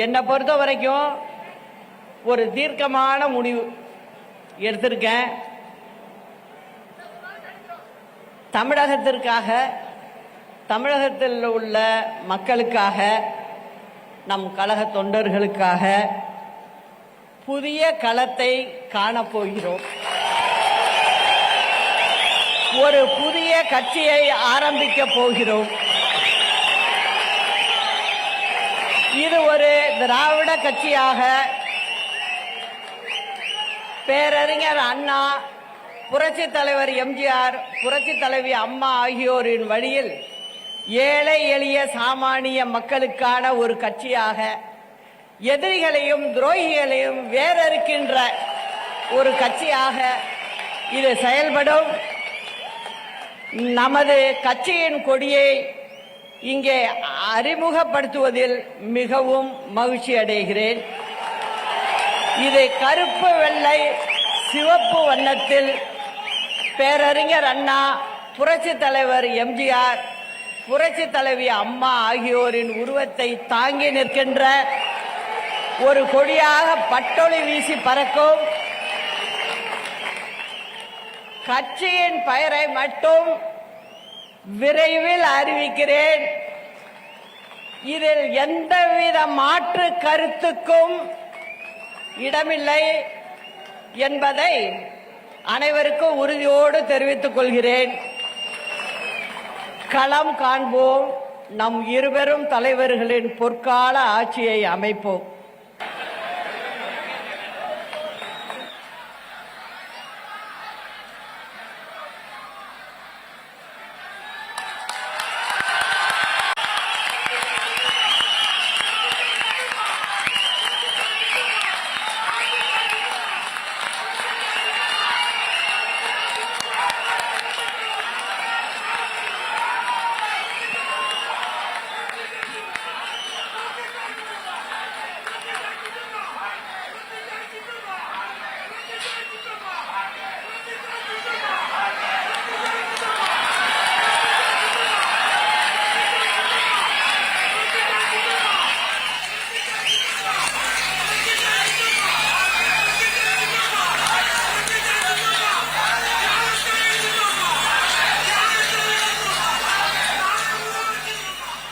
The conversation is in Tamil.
என்னை பொறுத்த வரைக்கும் ஒரு தீர்க்கமான முடிவு எடுத்திருக்கேன். தமிழகத்திற்காக, தமிழகத்தில் உள்ள மக்களுக்காக, நம் கழக தொண்டர்களுக்காக புதிய களத்தை காணப்போகிறோம். ஒரு புதிய கட்சியை ஆரம்பிக்க போகிறோம். இது ஒரு திராவிட கட்சியாக பேரறிஞர் அண்ணா, புரட்சி தலைவர் எம்ஜிஆர், புரட்சி தலைவி அம்மா ஆகியோரின் வழியில் ஏழை எளிய சாமானிய மக்களுக்கான ஒரு கட்சியாக, எதிரிகளையும் துரோகிகளையும் வேறறுக்கின்ற ஒரு கட்சியாக இது செயல்படும். நமது கட்சியின் கொடியை இங்கே அறிமுகப்படுத்துவதில் மிகவும் மகிழ்ச்சி அடைகிறேன். இதை கருப்பு, வெள்ளை, சிவப்பு வண்ணத்தில் பேரறிஞர் அண்ணா, புரட்சி தலைவர் எம்ஜிஆர், புரட்சி தலைவி அம்மா ஆகியோரின் உருவத்தை தாங்கி நிற்கின்ற ஒரு கொடியாக பட்டொளி வீசி பறக்கும். கட்சியின் பெயரை மட்டும் விரைவில் அறிவிக்கிறேன். இதில் எந்தவித மாற்று கருத்துக்கும் இடமில்லை என்பதை அனைவருக்கும் உறுதியோடு தெரிவித்துக் கொள்கிறேன். களம் காண்போம், நம் இருவரும் தலைவர்களின் பொற்கால ஆட்சியை அமைப்போம்.